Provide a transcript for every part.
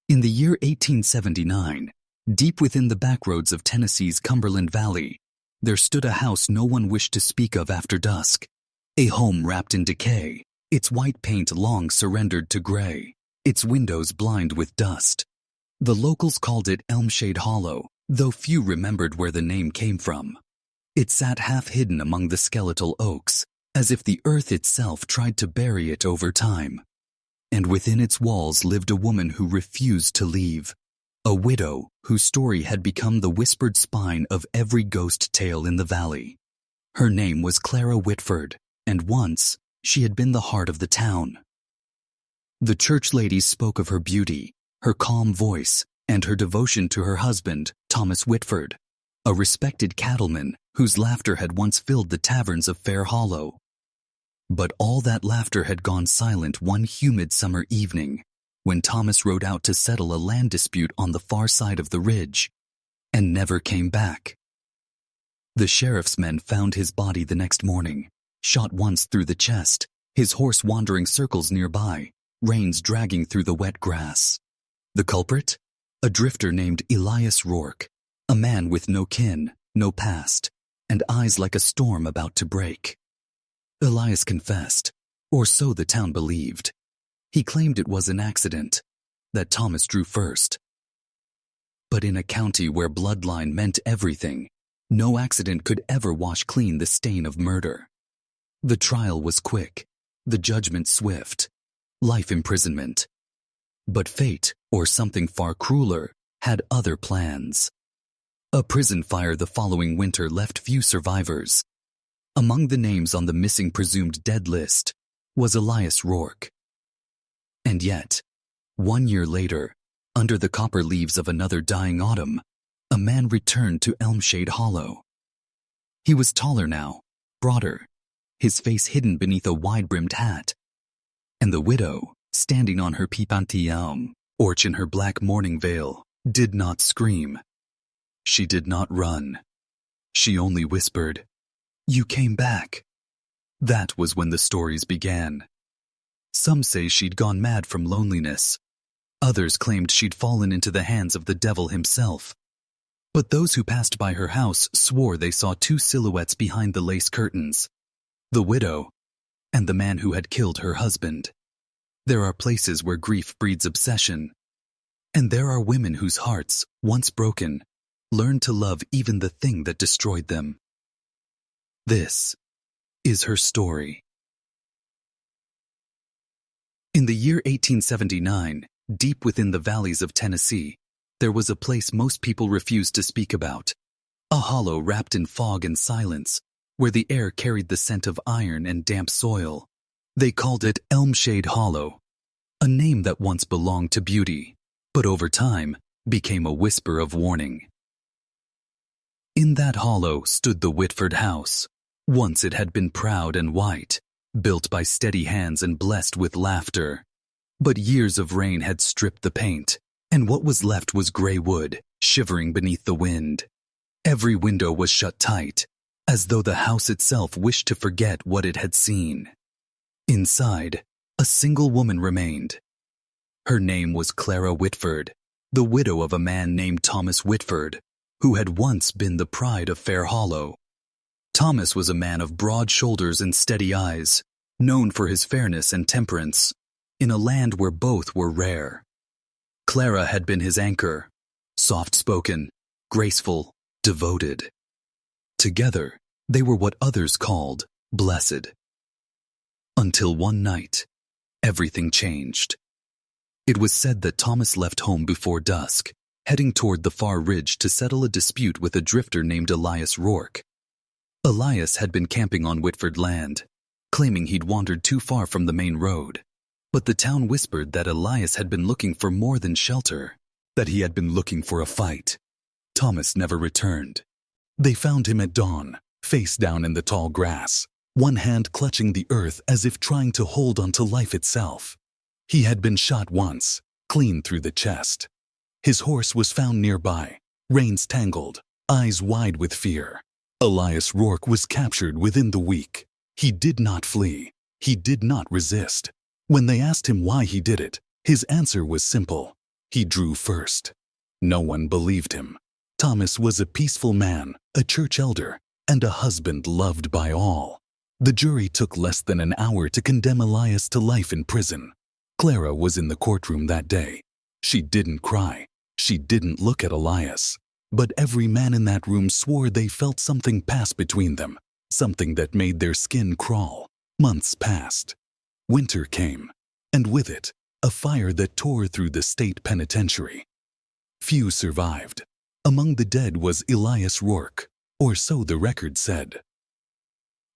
In the year 1879, deep within the backroads of Tennessee's Cumberland Valley, there stood a house no one wished to speak of after dusk. A home wrapped in decay, its white paint long surrendered to gray, its windows blind with dust. The locals called it Elmshade Hollow, though few remembered where the name came from. It sat half hidden among the skeletal oaks, as if the earth itself tried to bury it over time. And within its walls lived a woman who refused to leave, a widow whose story had become the whispered spine of every ghost tale in the valley. Her name was Clara Whitford, and once she had been the heart of the town. The church ladies spoke of her beauty, her calm voice, and her devotion to her husband, Thomas Whitford, a respected cattleman whose laughter had once filled the taverns of Fair Hollow. But all that laughter had gone silent one humid summer evening, when Thomas rode out to settle a land dispute on the far side of the ridge, and never came back. The sheriff's men found his body the next morning, shot once through the chest, his horse wandering circles nearby, reins dragging through the wet grass. The culprit? A drifter named Elias Rourke, a man with no kin, no past, and eyes like a storm about to break. Elias confessed, or so the town believed. He claimed it was an accident, that Thomas drew first. But in a county where bloodline meant everything, no accident could ever wash clean the stain of murder. The trial was quick, the judgment swift, life imprisonment. But fate, or something far crueler, had other plans. A prison fire the following winter left few survivors. Among the names on the missing presumed dead list was Elias Rourke. And yet, 1 year later, under the copper leaves of another dying autumn, a man returned to Elmshade Hollow. He was taller now, broader, his face hidden beneath a wide-brimmed hat. And the widow, standing on her pipanti elm, orch in her black mourning veil, did not scream. She did not run. She only whispered, "You came back." That was when the stories began. Some say she'd gone mad from loneliness. Others claimed she'd fallen into the hands of the devil himself. But those who passed by her house swore they saw two silhouettes behind the lace curtains, the widow and the man who had killed her husband. There are places where grief breeds obsession, and there are women whose hearts, once broken, learned to love even the thing that destroyed them. This is her story. In the year 1879, deep within the valleys of Tennessee, there was a place most people refused to speak about, a hollow wrapped in fog and silence, where the air carried the scent of iron and damp soil. They called it Elmshade Hollow, a name that once belonged to beauty, but over time became a whisper of warning. In that hollow stood the Whitford house. Once it had been proud and white, built by steady hands and blessed with laughter. But years of rain had stripped the paint, and what was left was gray wood, shivering beneath the wind. Every window was shut tight, as though the house itself wished to forget what it had seen. Inside, a single woman remained. Her name was Clara Whitford, the widow of a man named Thomas Whitford, who had once been the pride of Fair Hollow. Thomas was a man of broad shoulders and steady eyes, known for his fairness and temperance, in a land where both were rare. Clara had been his anchor, soft-spoken, graceful, devoted. Together, they were what others called blessed. Until one night, everything changed. It was said that Thomas left home before dusk, heading toward the far ridge to settle a dispute with a drifter named Elias Rourke. Elias had been camping on Whitford land, claiming he'd wandered too far from the main road. But the town whispered that Elias had been looking for more than shelter, that he had been looking for a fight. Thomas never returned. They found him at dawn, face down in the tall grass, one hand clutching the earth as if trying to hold onto life itself. He had been shot once, clean through the chest. His horse was found nearby, reins tangled, eyes wide with fear. Elias Rourke was captured within the week. He did not flee. He did not resist. When they asked him why he did it, his answer was simple. He drew first. No one believed him. Thomas was a peaceful man, a church elder, and a husband loved by all. The jury took less than an hour to condemn Elias to life in prison. Clara was in the courtroom that day. She didn't cry. She didn't look at Elias. But every man in that room swore they felt something pass between them, something that made their skin crawl. Months passed. Winter came, and with it, a fire that tore through the state penitentiary. Few survived. Among the dead was Elias Rourke, or so the record said.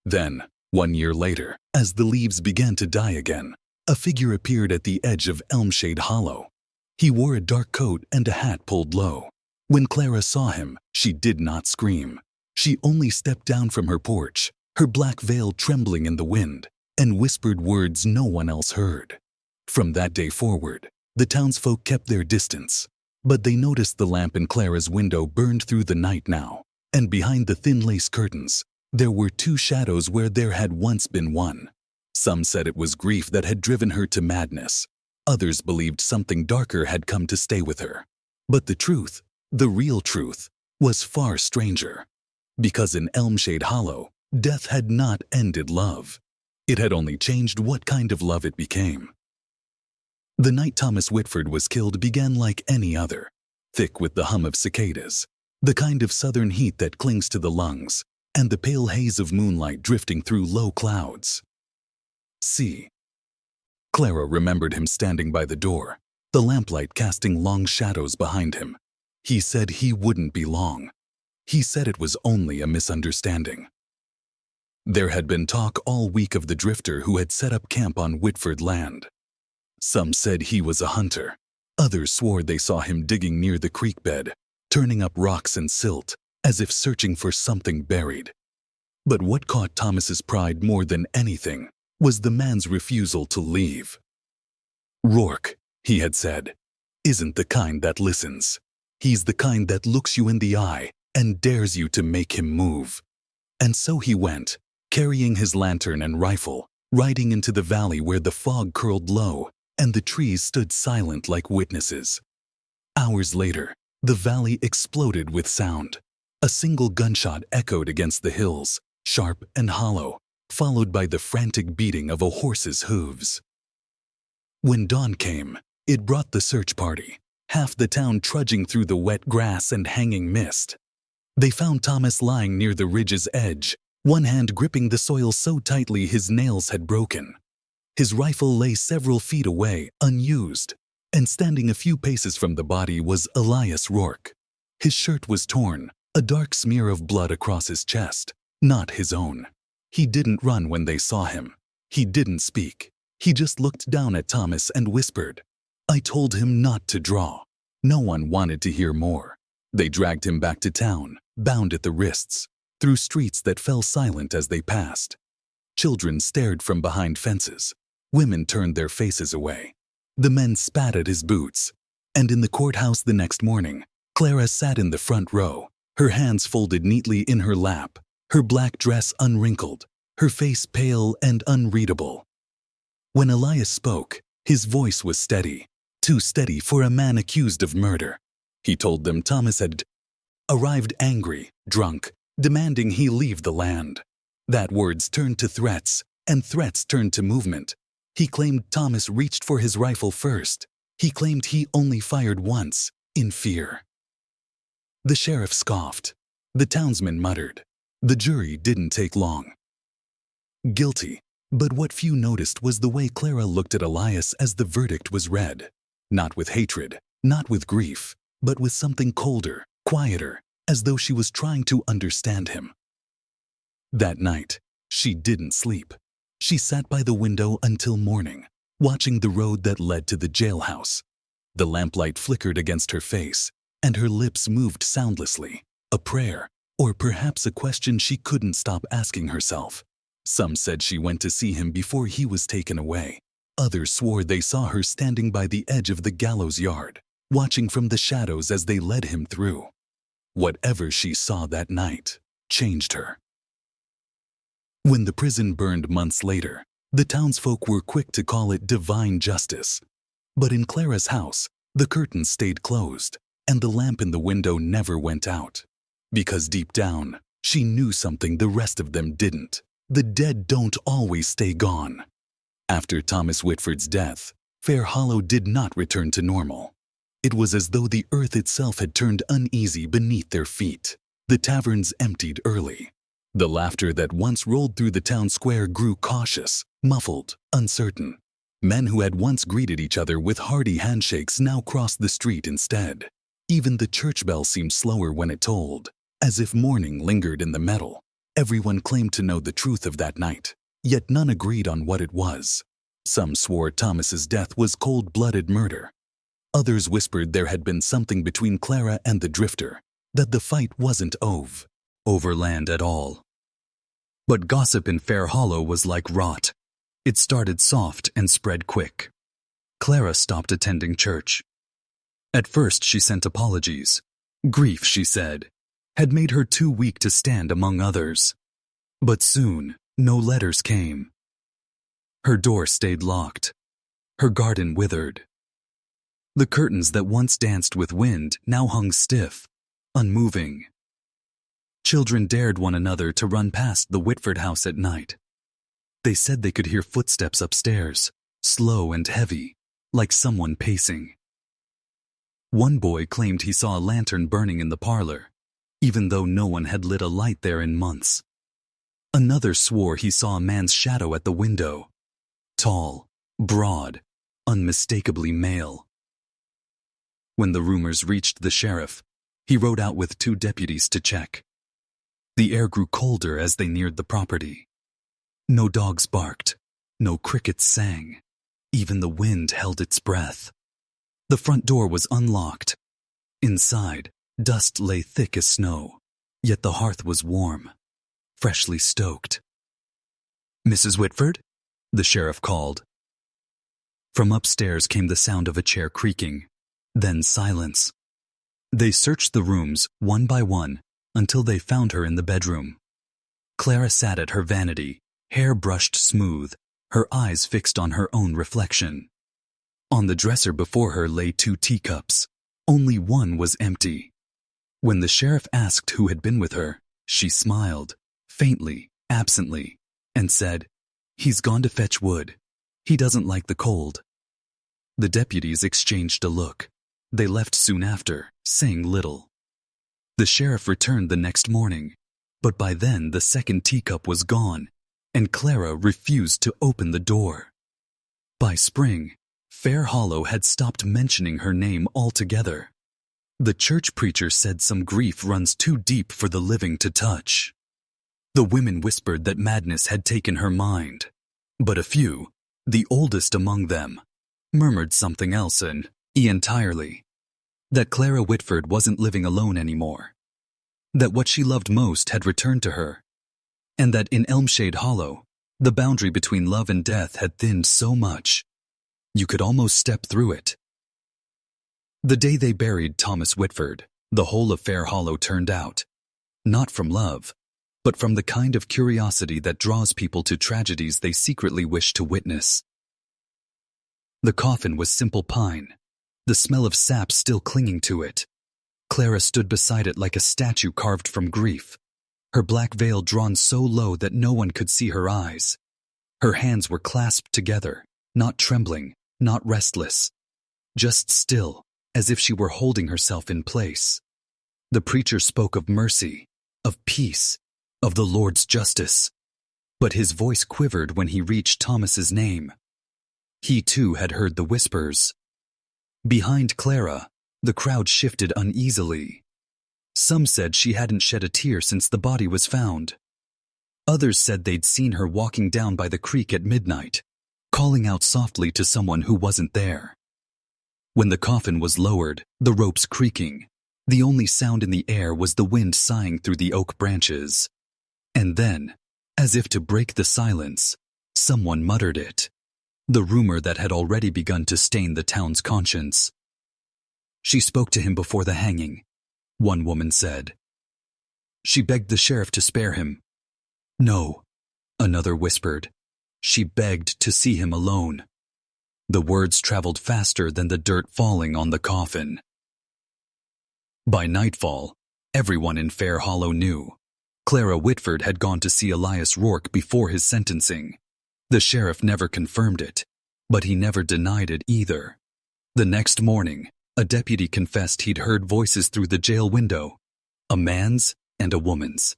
Then, 1 year later, as the leaves began to die again, a figure appeared at the edge of Elmshade Hollow. He wore a dark coat and a hat pulled low. When Clara saw him, she did not scream. She only stepped down from her porch, her black veil trembling in the wind, and whispered words no one else heard. From that day forward, the townsfolk kept their distance, but they noticed the lamp in Clara's window burned through the night now, and behind the thin lace curtains, there were two shadows where there had once been one. Some said it was grief that had driven her to madness. Others believed something darker had come to stay with her. But the truth, the real truth, was far stranger. Because in Elmshade Hollow, death had not ended love. It had only changed what kind of love it became. The night Thomas Whitford was killed began like any other, thick with the hum of cicadas, the kind of southern heat that clings to the lungs, and the pale haze of moonlight drifting through low clouds. See. Clara remembered him standing by the door, the lamplight casting long shadows behind him. He said he wouldn't be long. He said it was only a misunderstanding. There had been talk all week of the drifter who had set up camp on Whitford land. Some said he was a hunter. Others swore they saw him digging near the creek bed, turning up rocks and silt, as if searching for something buried. But what caught Thomas's pride more than anything was the man's refusal to leave. Rourke, he had said, isn't the kind that listens. He's the kind that looks you in the eye and dares you to make him move. And so he went, carrying his lantern and rifle, riding into the valley where the fog curled low and the trees stood silent like witnesses. Hours later, the valley exploded with sound. A single gunshot echoed against the hills, sharp and hollow, followed by the frantic beating of a horse's hooves. When dawn came, it brought the search party, half the town trudging through the wet grass and hanging mist. They found Thomas lying near the ridge's edge, one hand gripping the soil so tightly his nails had broken. His rifle lay several feet away, unused, and standing a few paces from the body was Elias Rourke. His shirt was torn, a dark smear of blood across his chest, not his own. He didn't run when they saw him. He didn't speak. He just looked down at Thomas and whispered, "I told him not to draw." No one wanted to hear more. They dragged him back to town, bound at the wrists, through streets that fell silent as they passed. Children stared from behind fences. Women turned their faces away. The men spat at his boots. And in the courthouse the next morning, Clara sat in the front row, her hands folded neatly in her lap, her black dress unwrinkled, her face pale and unreadable. When Elias spoke, his voice was steady, too steady for a man accused of murder. He told them Thomas had arrived angry, drunk, demanding he leave the land. That words turned to threats, and threats turned to movement. He claimed Thomas reached for his rifle first. He claimed he only fired once, in fear. The sheriff scoffed. The townsmen muttered. The jury didn't take long. Guilty, but what few noticed was the way Clara looked at Elias as the verdict was read. Not with hatred, not with grief, but with something colder, quieter, as though she was trying to understand him. That night, she didn't sleep. She sat by the window until morning, watching the road that led to the jailhouse. The lamplight flickered against her face, and her lips moved soundlessly, a prayer, or perhaps a question she couldn't stop asking herself. Some said she went to see him before he was taken away. Others swore they saw her standing by the edge of the gallows yard, watching from the shadows as they led him through. Whatever she saw that night changed her. When the prison burned months later, the townsfolk were quick to call it divine justice. But in Clara's house, The curtains stayed closed, and the lamp in the window never went out. Because deep down, she knew something the rest of them didn't. The dead don't always stay gone. After Thomas Whitford's death, Fair Hollow did not return to normal. It was as though the earth itself had turned uneasy beneath their feet. The taverns emptied early. The laughter that once rolled through the town square grew cautious, muffled, uncertain. Men who had once greeted each other with hearty handshakes now crossed the street instead. Even the church bell seemed slower when it tolled, as if mourning lingered in the metal. Everyone claimed to know the truth of that night, yet none agreed on what it was. Some swore Thomas's death was cold-blooded murder. Others whispered there had been something between Clara and the drifter, that the fight wasn't overland at all. But gossip in Fair Hollow was like rot. It started soft and spread quick. Clara stopped attending church. At first she sent apologies. Grief, she said, had made her too weak to stand among others. But soon, no letters came. Her door stayed locked. Her garden withered. The curtains that once danced with wind now hung stiff, unmoving. Children dared one another to run past the Whitford house at night. They said they could hear footsteps upstairs, slow and heavy, like someone pacing. One boy claimed he saw a lantern burning in the parlor, even though no one had lit a light there in months. Another swore he saw a man's shadow at the window, tall, broad, unmistakably male. When the rumors reached the sheriff, he rode out with 2 deputies to check. The air grew colder as they neared the property. No dogs barked, no crickets sang. Even the wind held its breath. The front door was unlocked. Inside, dust lay thick as snow, yet the hearth was warm, freshly stoked. "Mrs. Whitford?" the sheriff called. From upstairs came the sound of a chair creaking, then silence. They searched the rooms, one by one, until they found her in the bedroom. Clara sat at her vanity, hair brushed smooth, her eyes fixed on her own reflection. On the dresser before her lay 2 teacups. Only one was empty. When the sheriff asked who had been with her, she smiled, faintly, absently, and said, "He's gone to fetch wood. He doesn't like the cold." The deputies exchanged a look. They left soon after, saying little. The sheriff returned the next morning, but by then the second teacup was gone, and Clara refused to open the door. By spring, Fair Hollow had stopped mentioning her name altogether. The church preacher said some grief runs too deep for the living to touch. The women whispered that madness had taken her mind, but a few, the oldest among them, murmured something else entirely. That Clara Whitford wasn't living alone anymore. That what she loved most had returned to her. And that in Elmshade Hollow, the boundary between love and death had thinned so much, you could almost step through it. The day they buried Thomas Whitford, the whole of Fair Hollow turned out, not from love, but from the kind of curiosity that draws people to tragedies they secretly wish to witness. The coffin was simple pine, the smell of sap still clinging to it. Clara stood beside it like a statue carved from grief, her black veil drawn so low that no one could see her eyes. Her hands were clasped together, not trembling, not restless, just still, as if she were holding herself in place. The preacher spoke of mercy, of peace, of the Lord's justice, but his voice quivered when he reached Thomas's name. He too had heard the whispers. Behind Clara, the crowd shifted uneasily. Some said she hadn't shed a tear since the body was found. Others said they'd seen her walking down by the creek at midnight, calling out softly to someone who wasn't there. When the coffin was lowered, the ropes creaking, the only sound in the air was the wind sighing through the oak branches. And then, as if to break the silence, someone muttered it, the rumor that had already begun to stain the town's conscience. "She spoke to him before the hanging," one woman said. "She begged the sheriff to spare him." "No," another whispered. "She begged to see him alone." The words traveled faster than the dirt falling on the coffin. By nightfall, everyone in Fair Hollow knew. Clara Whitford had gone to see Elias Rourke before his sentencing. The sheriff never confirmed it, but he never denied it either. The next morning, a deputy confessed he'd heard voices through the jail window, a man's and a woman's.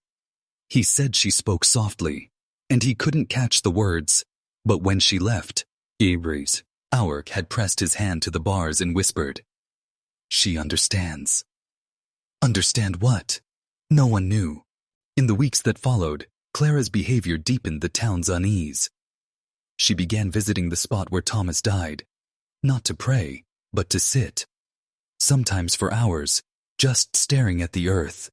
He said she spoke softly, and he couldn't catch the words, but when she left, Ibris Auric had pressed his hand to the bars and whispered, "She understands." Understand what? No one knew. In the weeks that followed, Clara's behavior deepened the town's unease. She began visiting the spot where Thomas died, not to pray, but to sit. Sometimes for hours, just staring at the earth.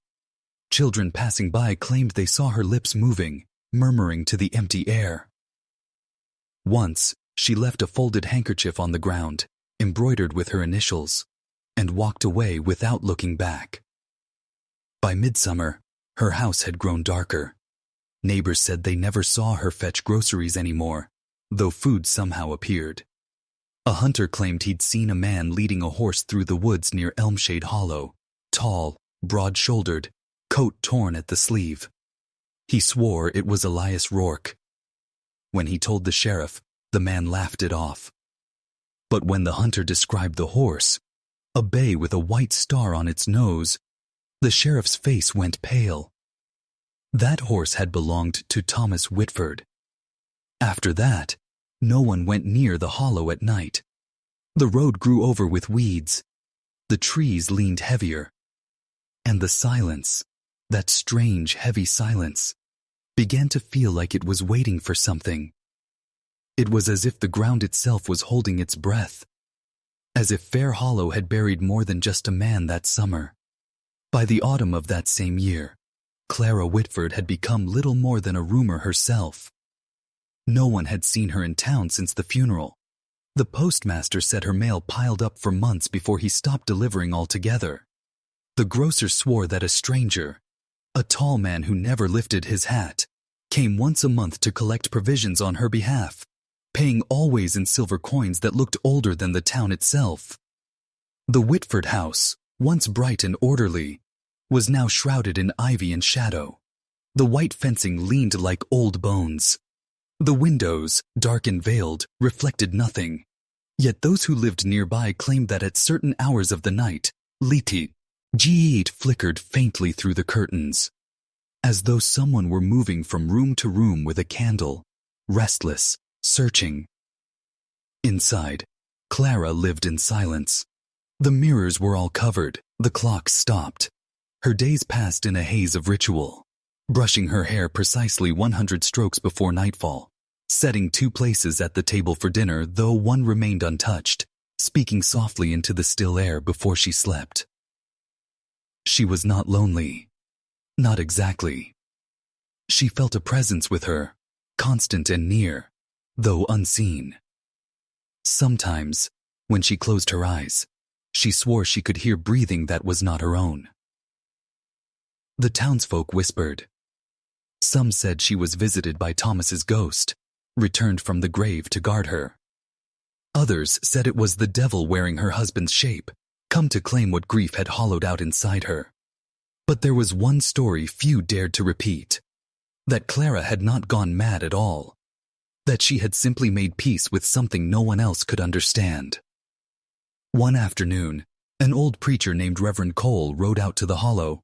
Children passing by claimed they saw her lips moving, murmuring to the empty air. Once, she left a folded handkerchief on the ground, embroidered with her initials, and walked away without looking back. By midsummer, her house had grown darker. Neighbors said they never saw her fetch groceries anymore, though food somehow appeared. A hunter claimed he'd seen a man leading a horse through the woods near Elmshade Hollow, tall, broad-shouldered, coat torn at the sleeve. He swore it was Elias Rourke. When he told the sheriff, the man laughed it off. But when the hunter described the horse, a bay with a white star on its nose, the sheriff's face went pale. That horse had belonged to Thomas Whitford. After that, no one went near the hollow at night. The road grew over with weeds. The trees leaned heavier. And the silence, that strange, heavy silence, began to feel like it was waiting for something. It was as if the ground itself was holding its breath. As if Fair Hollow had buried more than just a man that summer. By the autumn of that same year, Clara Whitford had become little more than a rumor herself. No one had seen her in town since the funeral. The postmaster said her mail piled up for months before he stopped delivering altogether. The grocer swore that a stranger, a tall man who never lifted his hat, came once a month to collect provisions on her behalf, paying always in silver coins that looked older than the town itself. The Whitford house, once bright and orderly, was now shrouded in ivy and shadow. The white fencing leaned like old bones. The windows, dark and veiled, reflected nothing. Yet those who lived nearby claimed that at certain hours of the night, lighted flickered faintly through the curtains, as though someone were moving from room to room with a candle, restless, searching. Inside, Clara lived in silence. The mirrors were all covered, the clocks stopped. Her days passed in a haze of ritual, brushing her hair precisely 100 strokes before nightfall, setting 2 places at the table for dinner though one remained untouched, speaking softly into the still air before she slept. She was not lonely. Not exactly. She felt a presence with her, constant and near, though unseen. Sometimes, when she closed her eyes, she swore she could hear breathing that was not her own. The townsfolk whispered. Some said she was visited by Thomas's ghost, returned from the grave to guard her. Others said it was the devil wearing her husband's shape, come to claim what grief had hollowed out inside her. But there was one story few dared to repeat, that Clara had not gone mad at all, that she had simply made peace with something no one else could understand. One afternoon, an old preacher named Reverend Cole rode out to the hollow.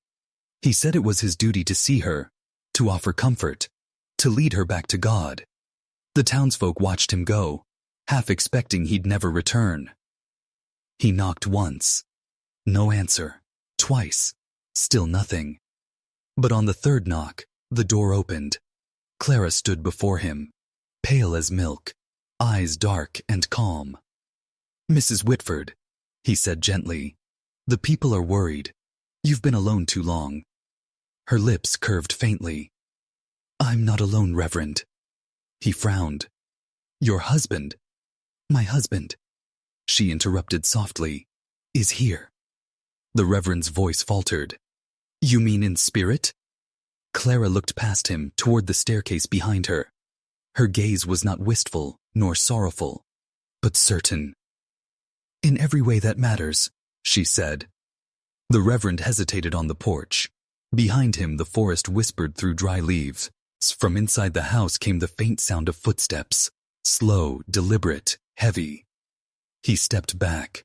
He said it was his duty to see her, to offer comfort, to lead her back to God. The townsfolk watched him go, half expecting he'd never return. He knocked once. No answer. Twice. Still nothing. But on the third knock, the door opened. Clara stood before him, pale as milk, eyes dark and calm. "Mrs. Whitford," he said gently, "the people are worried. You've been alone too long." Her lips curved faintly. "I'm not alone, Reverend." He frowned. "Your husband?" "My husband," she interrupted softly, "is here." The Reverend's voice faltered. "You mean in spirit?" Clara looked past him toward the staircase behind her. Her gaze was not wistful nor sorrowful, but certain. In every way that matters, she said. The Reverend hesitated on the porch. Behind him, the forest whispered through dry leaves. From inside the house came the faint sound of footsteps, slow, deliberate, heavy. He stepped back.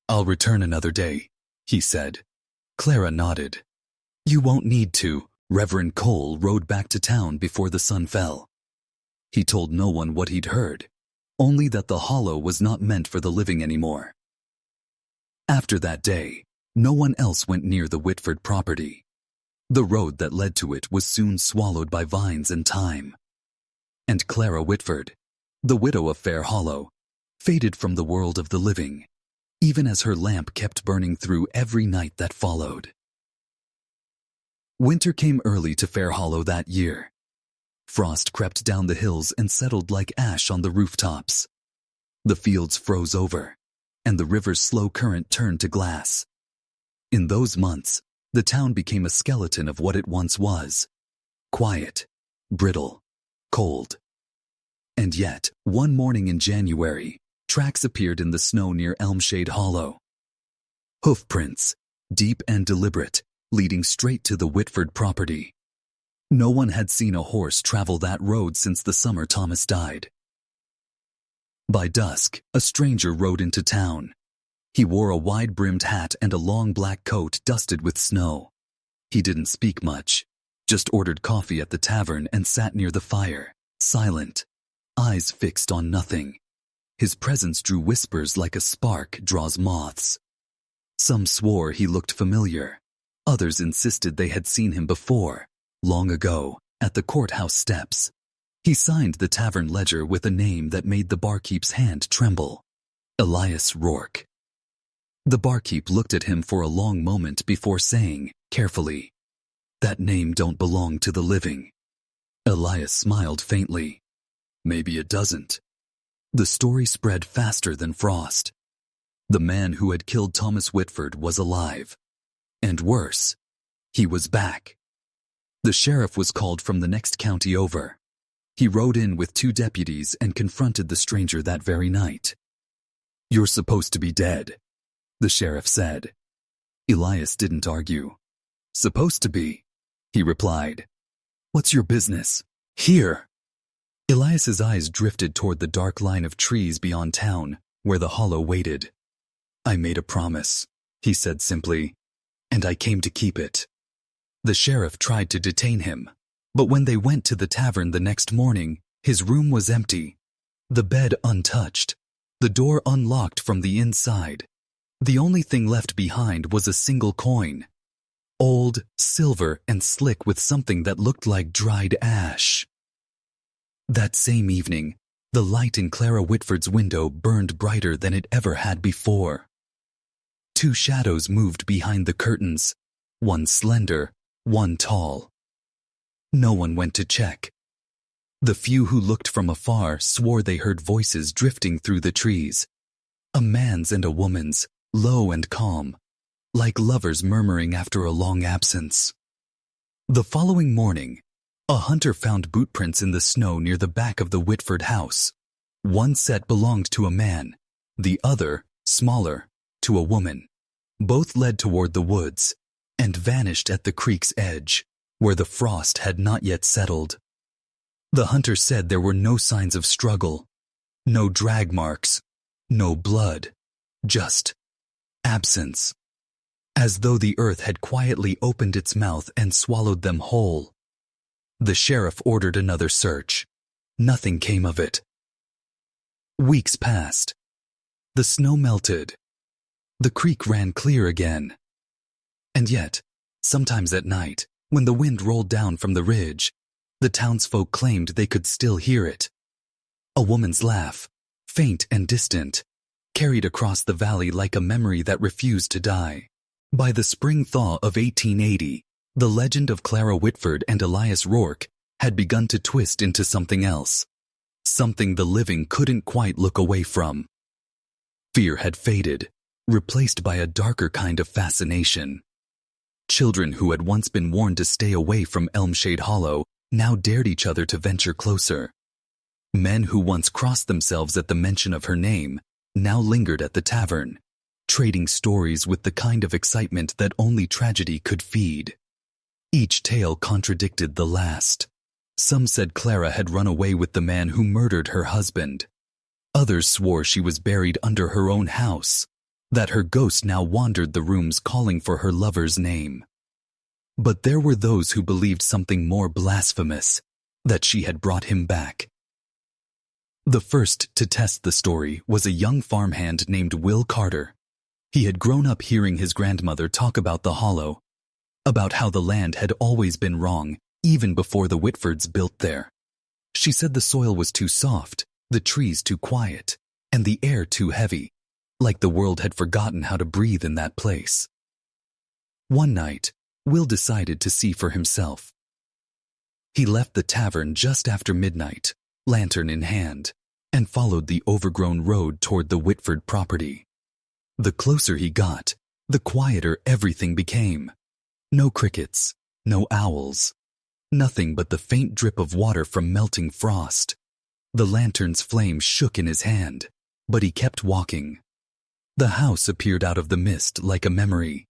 I'll return another day, he said. Clara nodded. You won't need to. Reverend Cole rode back to town before the sun fell. He told no one what he'd heard, only that the hollow was not meant for the living anymore. After that day, no one else went near the Whitford property. The road that led to it was soon swallowed by vines and thyme. And Clara Whitford, the widow of Fair Hollow, faded from the world of the living, even as her lamp kept burning through every night that followed. Winter came early to Fair Hollow that year. Frost crept down the hills and settled like ash on the rooftops. The fields froze over, and the river's slow current turned to glass. In those months, the town became a skeleton of what it once was. Quiet, brittle, cold. And yet, one morning in January, tracks appeared in the snow near Elmshade Hollow. Hoofprints, deep and deliberate, leading straight to the Whitford property. No one had seen a horse travel that road since the summer Thomas died. By dusk, a stranger rode into town. He wore a wide-brimmed hat and a long black coat dusted with snow. He didn't speak much, just ordered coffee at the tavern and sat near the fire, silent, eyes fixed on nothing. His presence drew whispers like a spark draws moths. Some swore he looked familiar. Others insisted they had seen him before, long ago, at the courthouse steps. He signed the tavern ledger with a name that made the barkeep's hand tremble. Elias Rourke. The barkeep looked at him for a long moment before saying, carefully, "That name don't belong to the living." Elias smiled faintly. Maybe it doesn't. The story spread faster than frost. The man who had killed Thomas Whitford was alive. And worse, he was back. The sheriff was called from the next county over. He rode in with 2 deputies and confronted the stranger that very night. "You're supposed to be dead," the sheriff said. Elias didn't argue. "Supposed to be," he replied. "What's your business here?" Elias's eyes drifted toward the dark line of trees beyond town, where the hollow waited. "I made a promise," he said simply, "and I came to keep it." The sheriff tried to detain him, but when they went to the tavern the next morning, his room was empty, the bed untouched, the door unlocked from the inside. The only thing left behind was a single coin, old, silver, and slick with something that looked like dried ash. That same evening, the light in Clara Whitford's window burned brighter than it ever had before. 2 shadows moved behind the curtains, one slender, one tall. No one went to check. The few who looked from afar swore they heard voices drifting through the trees. A man's and a woman's, low and calm, like lovers murmuring after a long absence. The following morning, a hunter found bootprints in the snow near the back of the Whitford house. One set belonged to a man, the other, smaller, to a woman. Both led toward the woods and vanished at the creek's edge, where the frost had not yet settled. The hunter said there were no signs of struggle, no drag marks, no blood, just absence, as though the earth had quietly opened its mouth and swallowed them whole. The sheriff ordered another search. Nothing came of it. Weeks passed. The snow melted. The creek ran clear again. And yet, sometimes at night, when the wind rolled down from the ridge, the townsfolk claimed they could still hear it. A woman's laugh, faint and distant, carried across the valley like a memory that refused to die. By the spring thaw of 1880, the legend of Clara Whitford and Elias Rourke had begun to twist into something else, something the living couldn't quite look away from. Fear had faded, replaced by a darker kind of fascination. Children who had once been warned to stay away from Elmshade Hollow now dared each other to venture closer. Men who once crossed themselves at the mention of her name now lingered at the tavern, trading stories with the kind of excitement that only tragedy could feed. Each tale contradicted the last. Some said Clara had run away with the man who murdered her husband. Others swore she was buried under her own house, that her ghost now wandered the rooms calling for her lover's name. But there were those who believed something more blasphemous, that she had brought him back. The first to test the story was a young farmhand named Will Carter. He had grown up hearing his grandmother talk about the Hollow, about how the land had always been wrong, even before the Whitfords built there. She said the soil was too soft, the trees too quiet, and the air too heavy, like the world had forgotten how to breathe in that place. One night, Will decided to see for himself. He left the tavern just after midnight, lantern in hand, and followed the overgrown road toward the Whitford property. The closer he got, the quieter everything became. No crickets, no owls, nothing but the faint drip of water from melting frost. The lantern's flame shook in his hand, but he kept walking. The house appeared out of the mist like a memory,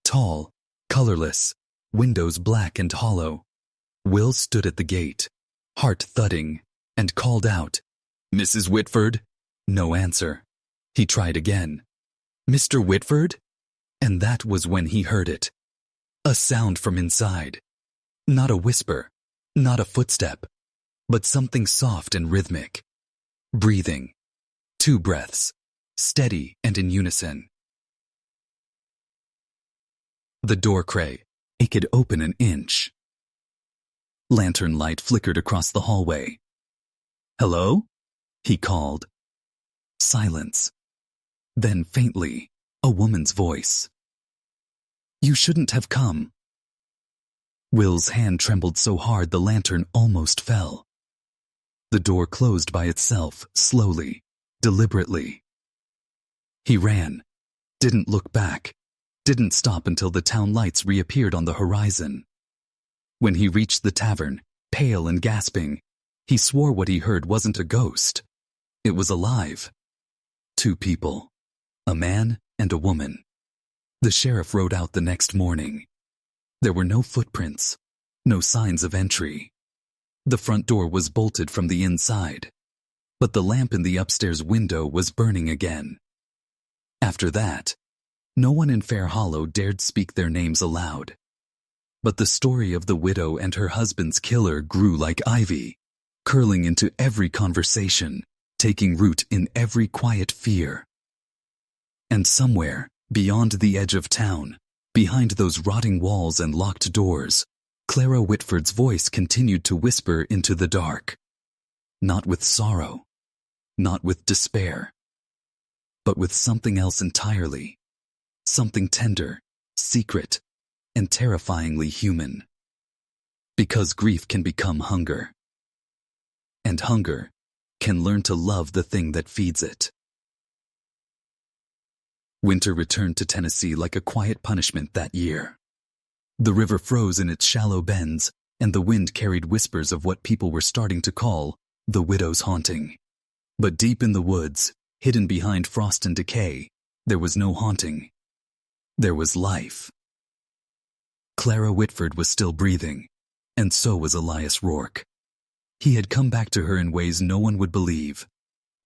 tall, colorless, windows black and hollow. Will stood at the gate, heart thudding, and called out, "Mrs. Whitford?" No answer. He tried again. "Mr. Whitford?" And that was when he heard it. A sound from inside. Not a whisper, not a footstep, but something soft and rhythmic. Breathing. 2 breaths, steady and in unison. The door cray. It could open an inch. Lantern light flickered across the hallway. "Hello?" he called. Silence. Then faintly, a woman's voice. "You shouldn't have come." Will's hand trembled so hard the lantern almost fell. The door closed by itself, slowly, deliberately. He ran, didn't look back, didn't stop until the town lights reappeared on the horizon. When he reached the tavern, pale and gasping, he swore what he heard wasn't a ghost. It was alive. 2 people, a man and a woman. The sheriff rode out the next morning. There were no footprints, no signs of entry. The front door was bolted from the inside, but the lamp in the upstairs window was burning again. After that, no one in Fair Hollow dared speak their names aloud. But the story of the widow and her husband's killer grew like ivy, curling into every conversation, taking root in every quiet fear. And somewhere, beyond the edge of town, behind those rotting walls and locked doors, Clara Whitford's voice continued to whisper into the dark. Not with sorrow, not with despair, but with something else entirely. Something tender, secret, and terrifyingly human. Because grief can become hunger. And hunger can learn to love the thing that feeds it. Winter returned to Tennessee like a quiet punishment that year. The river froze in its shallow bends, and the wind carried whispers of what people were starting to call the widow's haunting. But deep in the woods, hidden behind frost and decay, there was no haunting. There was life. Clara Whitford was still breathing, and so was Elias Rourke. He had come back to her in ways no one would believe.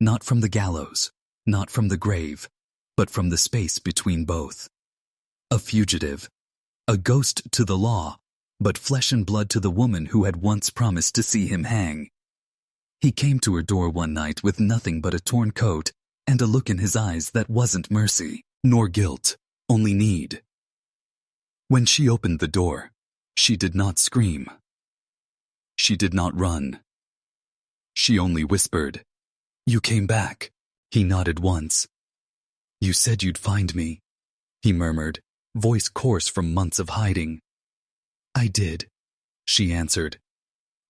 Not from the gallows, not from the grave, but from the space between both. A fugitive, a ghost to the law, but flesh and blood to the woman who had once promised to see him hang. He came to her door one night with nothing but a torn coat and a look in his eyes that wasn't mercy, nor guilt, only need. When she opened the door, she did not scream. She did not run. She only whispered, "You came back." He nodded once. "You said you'd find me," he murmured, voice coarse from months of hiding. "I did," she answered,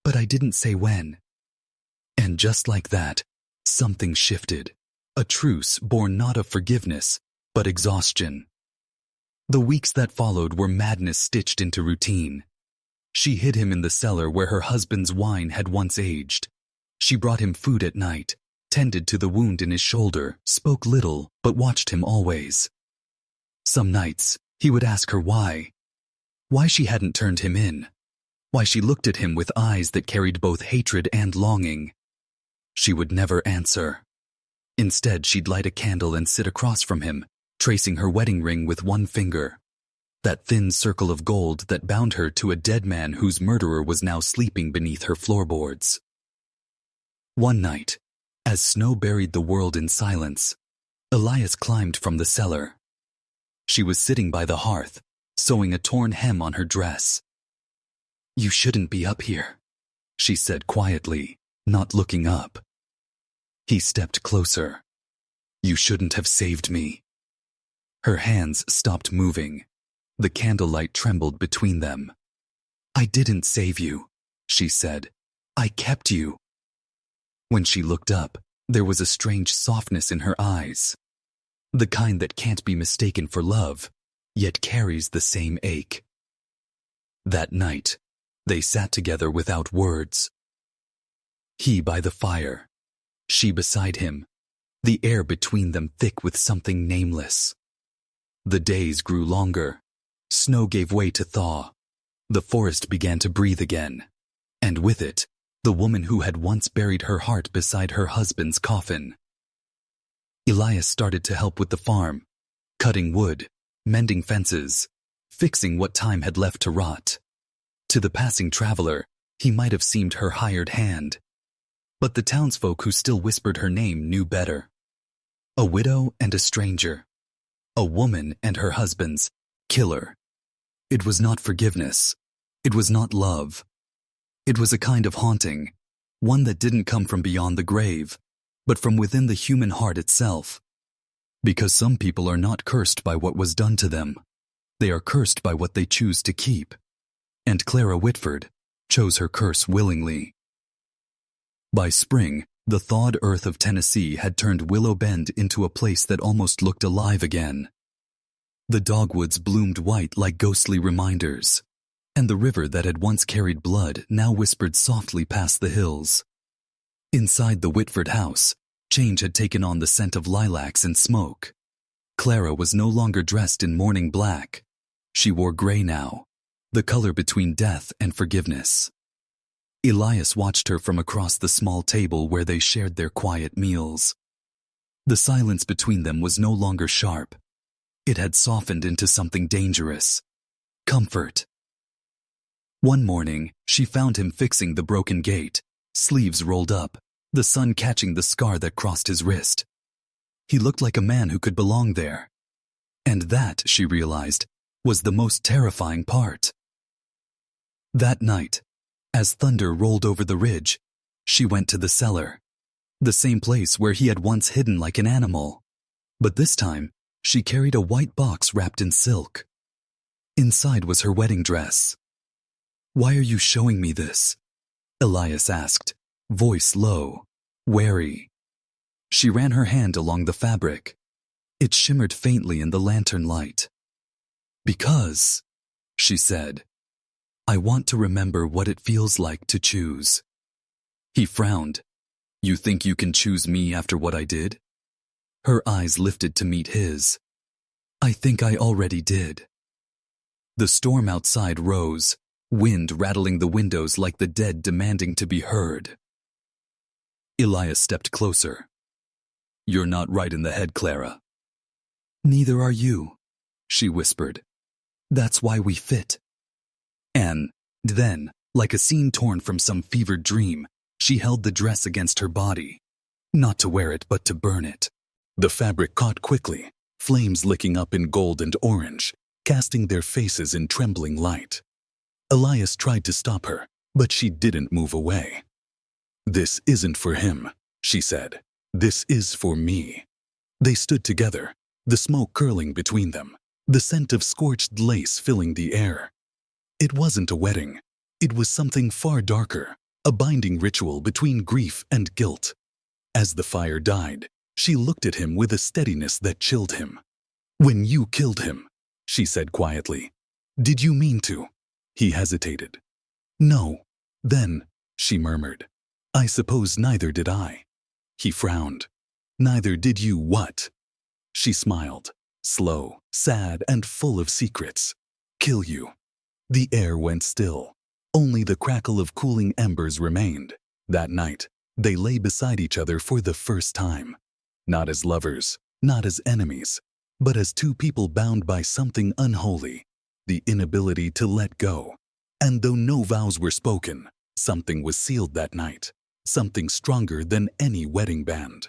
"but I didn't say when." And just like that, something shifted, a truce born not of forgiveness, but exhaustion. The weeks that followed were madness stitched into routine. She hid him in the cellar where her husband's wine had once aged. She brought him food at night, tended to the wound in his shoulder, spoke little, but watched him always. Some nights, he would ask her why she hadn't turned him in, why she looked at him with eyes that carried both hatred and longing. She would never answer. Instead, she'd light a candle and sit across from him, tracing her wedding ring with one finger. That thin circle of gold that bound her to a dead man whose murderer was now sleeping beneath her floorboards. One night, as snow buried the world in silence, Elias climbed from the cellar. She was sitting by the hearth, sewing a torn hem on her dress. "You shouldn't be up here," she said quietly, not looking up. He stepped closer. "You shouldn't have saved me." Her hands stopped moving. The candlelight trembled between them. "I didn't save you," she said. "I kept you." When she looked up, there was a strange softness in her eyes. The kind that can't be mistaken for love, yet carries the same ache. That night, they sat together without words. He by the fire, she beside him, the air between them thick with something nameless. The days grew longer. Snow gave way to thaw. The forest began to breathe again. And with it, the woman who had once buried her heart beside her husband's coffin. Elias started to help with the farm, cutting wood, mending fences, fixing what time had left to rot. To the passing traveler, he might have seemed her hired hand. But the townsfolk who still whispered her name knew better. A widow and a stranger. A woman and her husband's killer. It was not forgiveness. It was not love. It was a kind of haunting, one that didn't come from beyond the grave, but from within the human heart itself. Because some people are not cursed by what was done to them. They are cursed by what they choose to keep. And Clara Whitford chose her curse willingly. By spring, the thawed earth of Tennessee had turned Willow Bend into a place that almost looked alive again. The dogwoods bloomed white like ghostly reminders, and the river that had once carried blood now whispered softly past the hills. Inside the Whitford house, change had taken on the scent of lilacs and smoke. Clara was no longer dressed in mourning black. She wore gray now, the color between death and forgiveness. Elias watched her from across the small table where they shared their quiet meals. The silence between them was no longer sharp. It had softened into something dangerous. Comfort. One morning, she found him fixing the broken gate, sleeves rolled up, the sun catching the scar that crossed his wrist. He looked like a man who could belong there. And that, she realized, was the most terrifying part. That night, as thunder rolled over the ridge, she went to the cellar, the same place where he had once hidden like an animal. But this time, she carried a white box wrapped in silk. Inside was her wedding dress. "Why are you showing me this?" Elias asked, voice low, wary. She ran her hand along the fabric. It shimmered faintly in the lantern light. "Because," she said, "I want to remember what it feels like to choose." He frowned. "You think you can choose me after what I did?" Her eyes lifted to meet his. "I think I already did." The storm outside rose, wind rattling the windows like the dead demanding to be heard. Elias stepped closer. "You're not right in the head, Clara." "Neither are you," she whispered. "That's why we fit." And then, like a scene torn from some fevered dream, she held the dress against her body. Not to wear it, but to burn it. The fabric caught quickly, flames licking up in gold and orange, casting their faces in trembling light. Elias tried to stop her, but she didn't move away. "This isn't for him," she said. "This is for me." They stood together, the smoke curling between them, the scent of scorched lace filling the air. It wasn't a wedding. It was something far darker, a binding ritual between grief and guilt. As the fire died, she looked at him with a steadiness that chilled him. "When you killed him," she said quietly, "did you mean to?" He hesitated. "No." "Then," she murmured, I suppose neither did I. He frowned. Neither did you what? She smiled, slow, sad, and full of secrets. Kill you. The air went still. Only the crackle of cooling embers remained. That night, they lay beside each other for the first time. Not as lovers, not as enemies, but as two people bound by something unholy, the inability to let go. And though no vows were spoken, something was sealed that night, something stronger than any wedding band.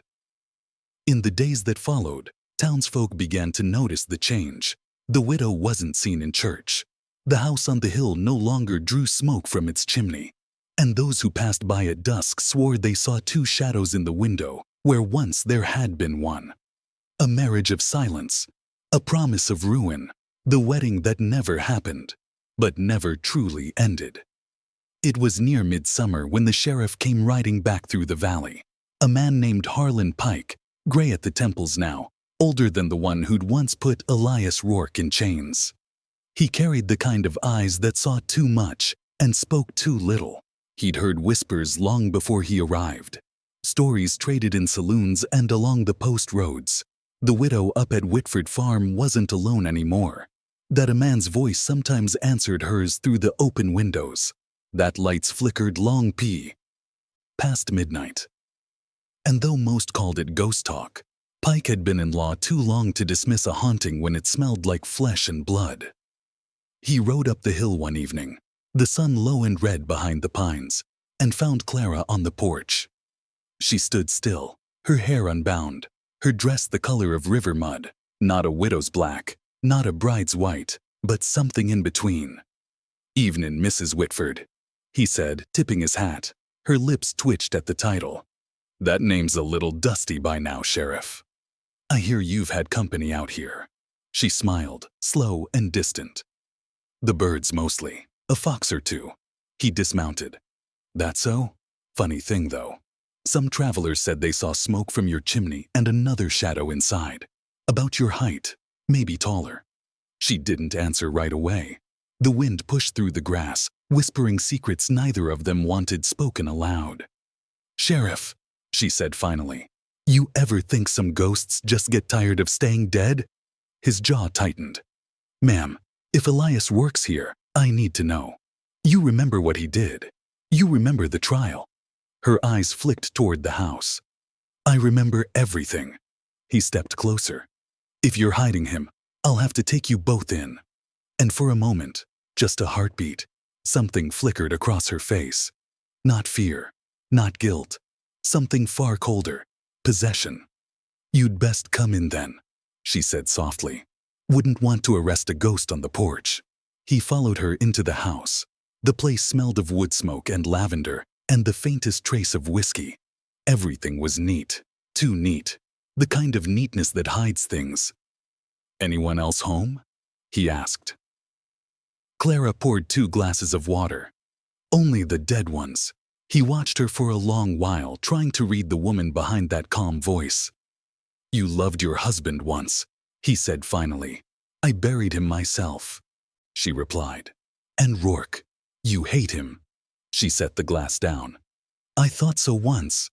In the days that followed, townsfolk began to notice the change. The widow wasn't seen in church. The house on the hill no longer drew smoke from its chimney, and those who passed by at dusk swore they saw two shadows in the window where once there had been one. A marriage of silence, a promise of ruin, the wedding that never happened, but never truly ended. It was near midsummer when the sheriff came riding back through the valley. A man named Harlan Pike, gray at the temples now, older than the one who'd once put Elias Rourke in chains. He carried the kind of eyes that saw too much and spoke too little. He'd heard whispers long before he arrived. Stories traded in saloons and along the post roads. The widow up at Whitford Farm wasn't alone anymore. That a man's voice sometimes answered hers through the open windows. That lights flickered long past midnight. And though most called it ghost talk, Pike had been in law too long to dismiss a haunting when it smelled like flesh and blood. He rode up the hill one evening, the sun low and red behind the pines, and found Clara on the porch. She stood still, her hair unbound, her dress the color of river mud, not a widow's black, not a bride's white, but something in between. "Evenin', Mrs. Whitford," he said, tipping his hat. Her lips twitched at the title. "That name's a little dusty by now, Sheriff. I hear you've had company out here." She smiled, slow and distant. "The birds mostly, a fox or two." He dismounted. "That so? Funny thing, though. Some travelers said they saw smoke from your chimney and another shadow inside. About your height, maybe taller." She didn't answer right away. The wind pushed through the grass, whispering secrets neither of them wanted spoken aloud. "Sheriff," she said finally, "you ever think some ghosts just get tired of staying dead?" His jaw tightened. "Ma'am, if Elias works here, I need to know. You remember what he did. You remember the trial." Her eyes flicked toward the house. "I remember everything." He stepped closer. "If you're hiding him, I'll have to take you both in." And for a moment, just a heartbeat, something flickered across her face. Not fear, not guilt, something far colder, possession. "You'd best come in then," she said softly. "Wouldn't want to arrest a ghost on the porch." He followed her into the house. The place smelled of wood smoke and lavender and the faintest trace of whiskey. Everything was neat, too neat, the kind of neatness that hides things. "Anyone else home?" he asked. Clara poured 2 glasses of water. "Only the dead ones." He watched her for a long while, trying to read the woman behind that calm voice. "You loved your husband once," he said finally. "I buried him myself," she replied. "And Rourke, you hate him." She set the glass down. "I thought so once."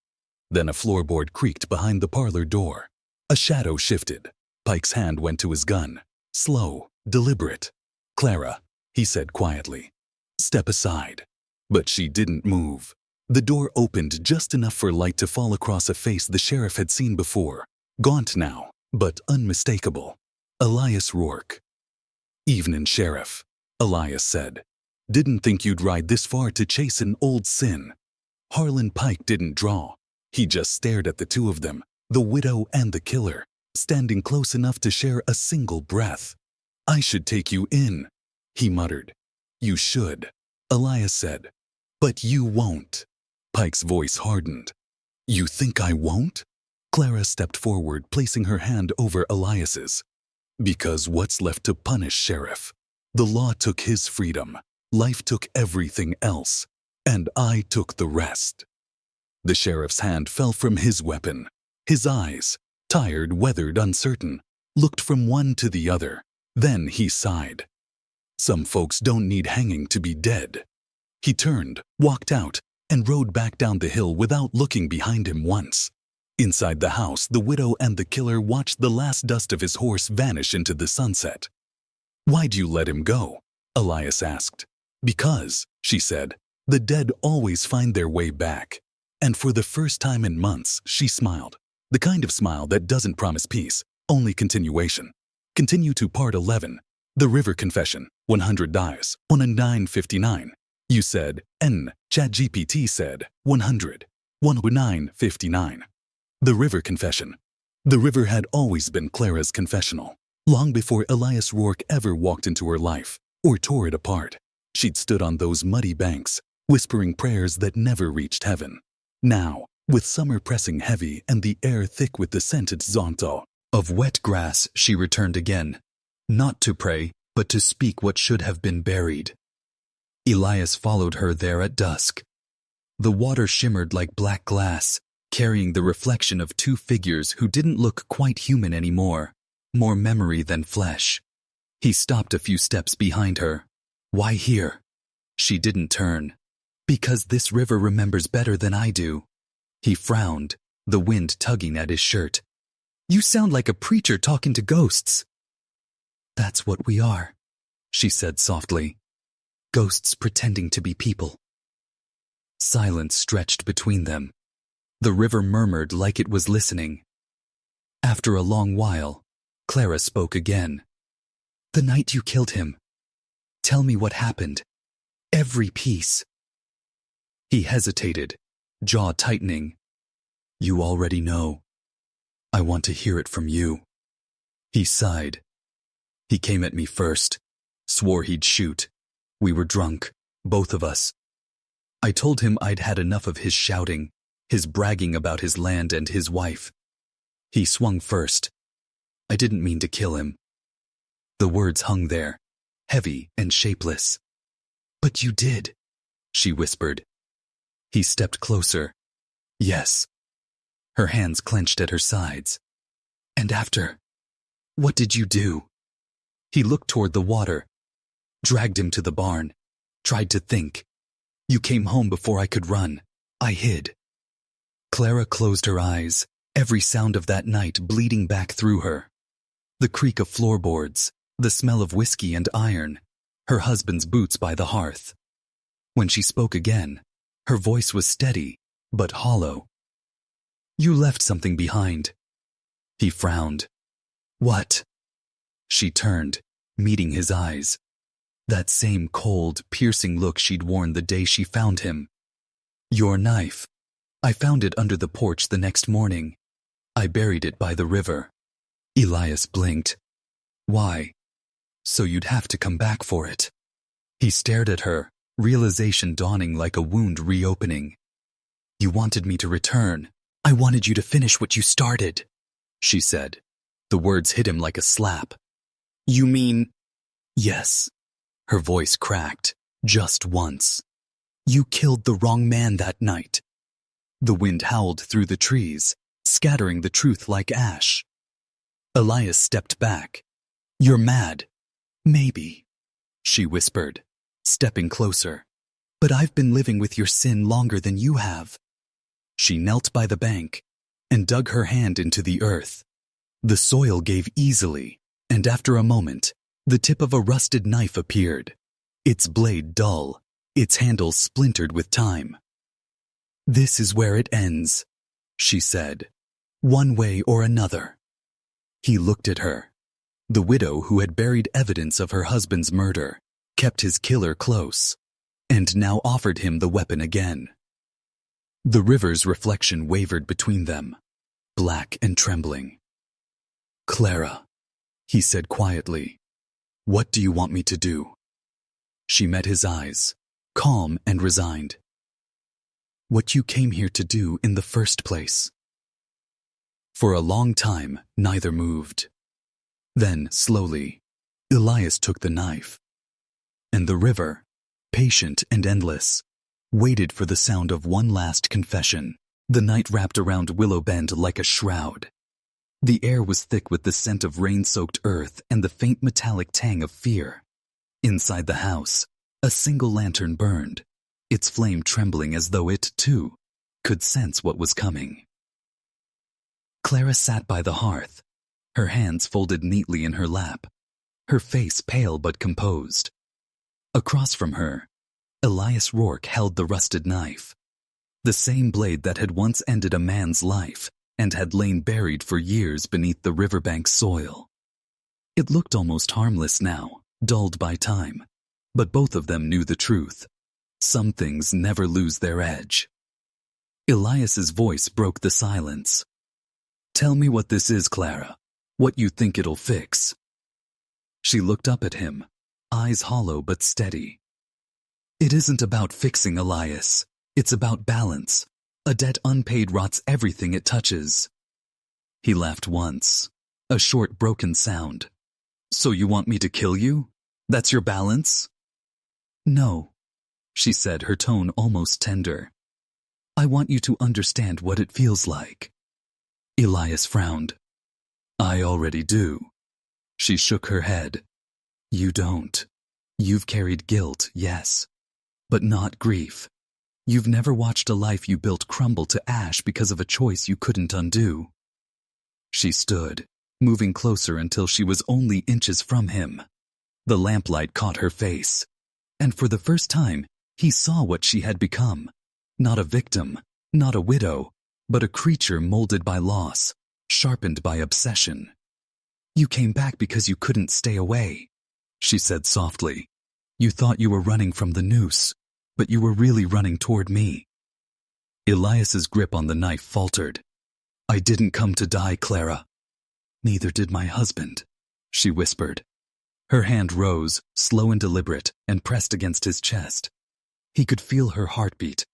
Then a floorboard creaked behind the parlor door. A shadow shifted. Pike's hand went to his gun. Slow, deliberate. "Clara," he said quietly, "step aside." But she didn't move. The door opened just enough for light to fall across a face the sheriff had seen before. Gaunt now, but unmistakable. Elias Rourke. "Evenin', Sheriff," Elias said. "Didn't think you'd ride this far to chase an old sin." Harlan Pike didn't draw. He just stared at the two of them, the widow and the killer, standing close enough to share a single breath. "I should take you in," he muttered. "You should," Elias said. "But you won't." Pike's voice hardened. "You think I won't?" Clara stepped forward, placing her hand over Elias's. "Because what's left to punish, Sheriff? The law took his freedom. Life took everything else. And I took the rest." The sheriff's hand fell from his weapon. His eyes, tired, weathered, uncertain, looked from one to the other. Then he sighed. "Some folks don't need hanging to be dead." He turned, walked out, and rode back down the hill without looking behind him once. Inside the house, the widow and the killer watched the last dust of his horse vanish into the sunset. "Why'd you let him go?" Elias asked. "Because," she said, "the dead always find their way back." And for the first time in months, she smiled. The kind of smile that doesn't promise peace, only continuation. Continue to part 11. The River Confession. 100 dies. 1959. You said, ChatGPT said, 100. 1959. The River Confession. The river had always been Clara's confessional. Long before Elias Rourke ever walked into her life, or tore it apart, she'd stood on those muddy banks, whispering prayers that never reached heaven. Now, with summer pressing heavy and the air thick with the scented zonto of wet grass, she returned again, not to pray, but to speak what should have been buried. Elias followed her there at dusk. The water shimmered like black glass, carrying the reflection of two figures who didn't look quite human anymore, more memory than flesh. He stopped a few steps behind her. "Why here?" She didn't turn. "Because this river remembers better than I do." He frowned, the wind tugging at his shirt. "You sound like a preacher talking to ghosts." "That's what we are," she said softly. "Ghosts pretending to be people." Silence stretched between them. The river murmured like it was listening. After a long while, Clara spoke again. "The night you killed him. Tell me what happened. Every piece." He hesitated, jaw tightening. "You already know. I want to hear it from you." He sighed. "He came at me first, swore he'd shoot. We were drunk, both of us. I told him I'd had enough of his shouting, his bragging about his land and his wife. He swung first. I didn't mean to kill him." The words hung there, heavy and shapeless. "But you did," she whispered. He stepped closer. "Yes." Her hands clenched at her sides. "And after? What did you do?" He looked toward the water. "Dragged him to the barn. Tried to think. You came home before I could run. I hid." Clara closed her eyes, every sound of that night bleeding back through her. The creak of floorboards, the smell of whiskey and iron, her husband's boots by the hearth. When she spoke again, her voice was steady, but hollow. "You left something behind." He frowned. "What?" She turned, meeting his eyes. That same cold, piercing look she'd worn the day she found him. "Your knife. I found it under the porch the next morning. I buried it by the river." Elias blinked. "Why?" "So you'd have to come back for it." He stared at her, realization dawning like a wound reopening. "You wanted me to return. I wanted you to finish what you started," she said. The words hit him like a slap. "You mean—" "Yes." Her voice cracked, just once. "You killed the wrong man that night." The wind howled through the trees, scattering the truth like ash. Elias stepped back. "You're mad." "Maybe," she whispered, stepping closer. "But I've been living with your sin longer than you have." She knelt by the bank and dug her hand into the earth. The soil gave easily, and after a moment, the tip of a rusted knife appeared, its blade dull, its handle splintered with time. "This is where it ends," she said, "one way or another." He looked at her. The widow who had buried evidence of her husband's murder, kept his killer close, and now offered him the weapon again. The river's reflection wavered between them, black and trembling. "Clara," he said quietly, "what do you want me to do?" She met his eyes, calm and resigned. "What you came here to do in the first place." For a long time, neither moved. Then, slowly, Elias took the knife. And the river, patient and endless, waited for the sound of one last confession. The night wrapped around Willow Bend like a shroud. The air was thick with the scent of rain-soaked earth and the faint metallic tang of fear. Inside the house, a single lantern burned, its flame trembling as though it, too, could sense what was coming. Clara sat by the hearth, her hands folded neatly in her lap, her face pale but composed. Across from her, Elias Rourke held the rusted knife, the same blade that had once ended a man's life and had lain buried for years beneath the riverbank soil. It looked almost harmless now, dulled by time, but both of them knew the truth. Some things never lose their edge. Elias's voice broke the silence. "Tell me what this is, Clara. What you think it'll fix." She looked up at him, eyes hollow but steady. "It isn't about fixing, Elias. It's about balance. A debt unpaid rots everything it touches." He laughed once, a short broken sound. "So you want me to kill you? That's your balance?" "No," she said, her tone almost tender. "I want you to understand what it feels like." Elias frowned. "I already do." She shook her head. "You don't. You've carried guilt, yes, but not grief. You've never watched a life you built crumble to ash because of a choice you couldn't undo." She stood, moving closer until she was only inches from him. The lamplight caught her face, and for the first time, he saw what she had become. Not a victim, not a widow, but a creature molded by loss, sharpened by obsession. "You came back because you couldn't stay away," she said softly. "You thought you were running from the noose, but you were really running toward me." Elias's grip on the knife faltered. "I didn't come to die, Clara." "Neither did my husband," she whispered. Her hand rose, slow and deliberate, and pressed against his chest. He could feel her heartbeat,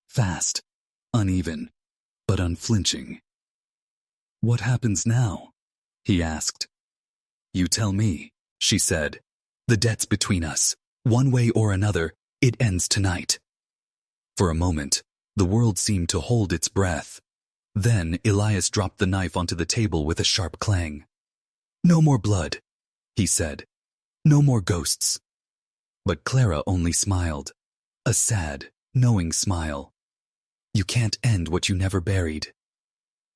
fast, uneven, but unflinching. "What happens now?" he asked. "You tell me," she said. "The debt's between us. One way or another, it ends tonight." For a moment, the world seemed to hold its breath. Then Elias dropped the knife onto the table with a sharp clang. "No more blood," he said. "No more ghosts." But Clara only smiled, a sad, knowing smile. "You can't end what you never buried."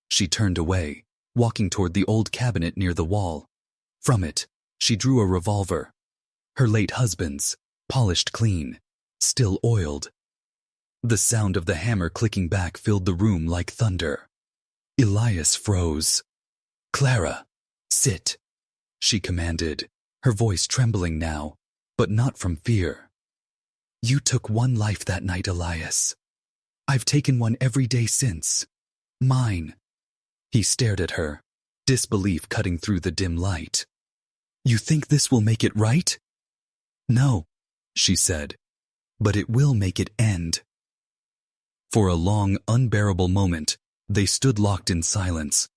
She turned away, walking toward the old cabinet near the wall. From it, she drew a revolver. Her late husband's, polished clean, still oiled. The sound of the hammer clicking back filled the room like thunder. Elias froze. "Clara, sit," she commanded, her voice trembling now, but not from fear. "You took one life that night, Elias. I've taken one every day since. Mine." He stared at her, disbelief cutting through the dim light. "You think this will make it right?" "No," she said, "but it will make it end." For a long, unbearable moment, they stood locked in silence.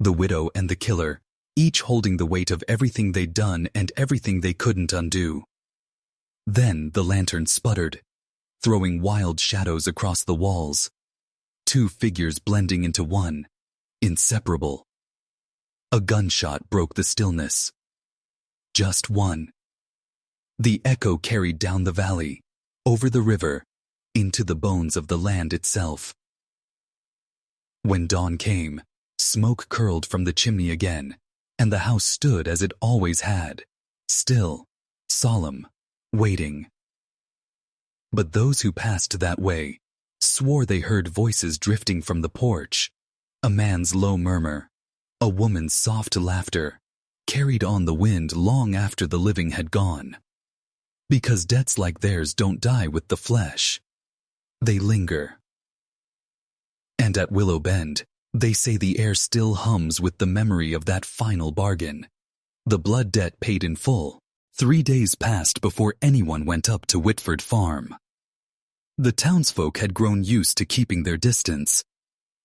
The widow and the killer, each holding the weight of everything they'd done and everything they couldn't undo. Then the lantern sputtered, throwing wild shadows across the walls. Two figures blending into one, inseparable. A gunshot broke the stillness. Just one. The echo carried down the valley, over the river, into the bones of the land itself. When dawn came, smoke curled from the chimney again, and the house stood as it always had, still, solemn, waiting. But those who passed that way swore they heard voices drifting from the porch, a man's low murmur, a woman's soft laughter, carried on the wind long after the living had gone. Because debts like theirs don't die with the flesh. They linger. And at Willow Bend, they say the air still hums with the memory of that final bargain. The blood debt paid in full. 3 days passed before anyone went up to Whitford Farm. The townsfolk had grown used to keeping their distance.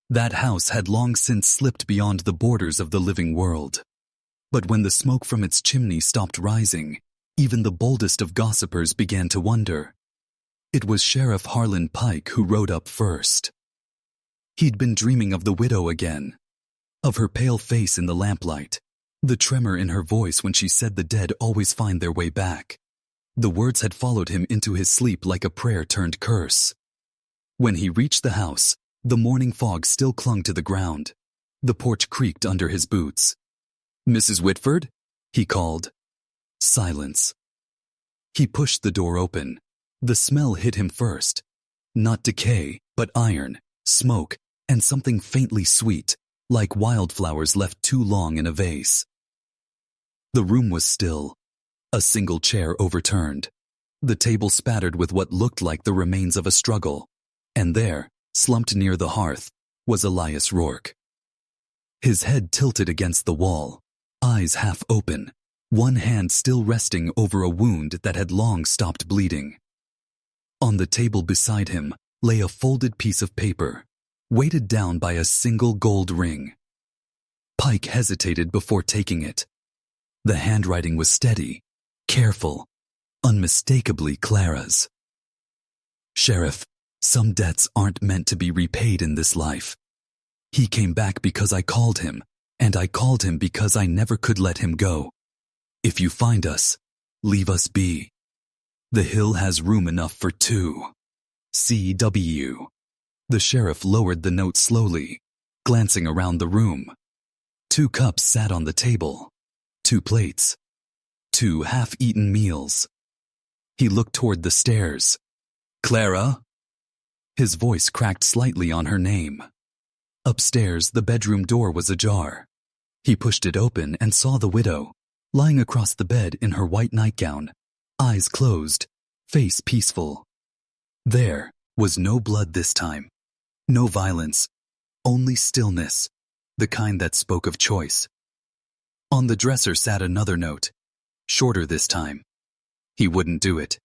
That house had long since slipped beyond the borders of the living world. But when the smoke from its chimney stopped rising, even the boldest of gossipers began to wonder. It was Sheriff Harlan Pike who rode up first. He'd been dreaming of the widow again, of her pale face in the lamplight, the tremor in her voice when she said the dead always find their way back. The words had followed him into his sleep like a prayer turned curse. When he reached the house, the morning fog still clung to the ground. The porch creaked under his boots. "Mrs. Whitford?" he called. Silence. He pushed the door open. The smell hit him first. Not decay, but iron, smoke, and something faintly sweet, like wildflowers left too long in a vase. The room was still. A single chair overturned. The table spattered with what looked like the remains of a struggle. And there, slumped near the hearth, was Elias Rourke. His head tilted against the wall, eyes half open, one hand still resting over a wound that had long stopped bleeding. On the table beside him lay a folded piece of paper, weighted down by a single gold ring. Pike hesitated before taking it. The handwriting was steady, careful, unmistakably Clara's. "Sheriff, some debts aren't meant to be repaid in this life. He came back because I called him, and I called him because I never could let him go. If you find us, leave us be. The hill has room enough for 2. C.W." The sheriff lowered the note slowly, glancing around the room. 2 cups sat on the table. 2 plates. 2 half-eaten meals. He looked toward the stairs. "Clara?" His voice cracked slightly on her name. Upstairs, the bedroom door was ajar. He pushed it open and saw the widow, lying across the bed in her white nightgown, eyes closed, face peaceful. There was no blood this time, no violence, only stillness, the kind that spoke of choice. On the dresser sat another note, shorter this time. He wouldn't do it.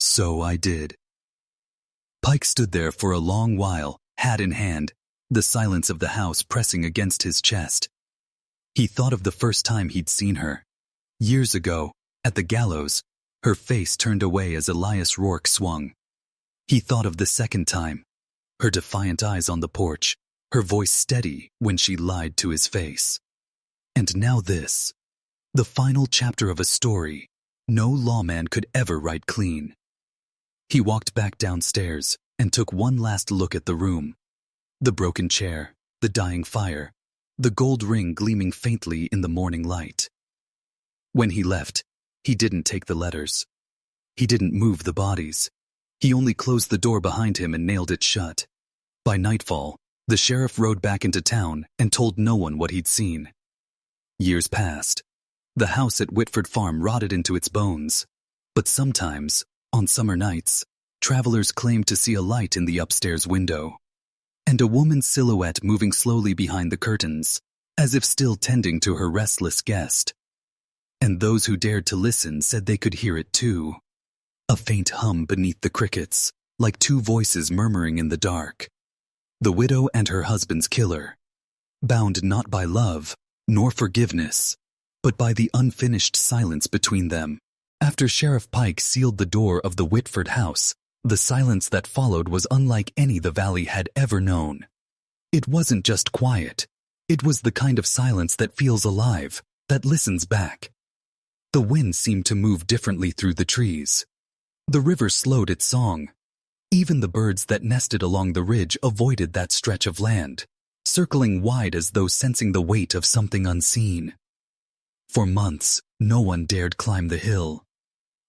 So I did. Pike stood there for a long while, hat in hand, the silence of the house pressing against his chest. He thought of the first time he'd seen her. Years ago, at the gallows, her face turned away as Elias Rourke swung. He thought of the second time, her defiant eyes on the porch, her voice steady when she lied to his face. And now this, the final chapter of a story no lawman could ever write clean. He walked back downstairs and took one last look at the room. The broken chair, the dying fire, the gold ring gleaming faintly in the morning light. When he left, he didn't take the letters. He didn't move the bodies. He only closed the door behind him and nailed it shut. By nightfall, the sheriff rode back into town and told no one what he'd seen. Years passed. The house at Whitford Farm rotted into its bones. But sometimes, on summer nights, travelers claimed to see a light in the upstairs window, and a woman's silhouette moving slowly behind the curtains, as if still tending to her restless guest. And those who dared to listen said they could hear it too. A faint hum beneath the crickets, like 2 voices murmuring in the dark. The widow and her husband's killer, bound not by love, nor forgiveness, but by the unfinished silence between them. After Sheriff Pike sealed the door of the Whitford house, the silence that followed was unlike any the valley had ever known. It wasn't just quiet. It was the kind of silence that feels alive, that listens back. The wind seemed to move differently through the trees. The river slowed its song. Even the birds that nested along the ridge avoided that stretch of land, circling wide as though sensing the weight of something unseen. For months, no one dared climb the hill.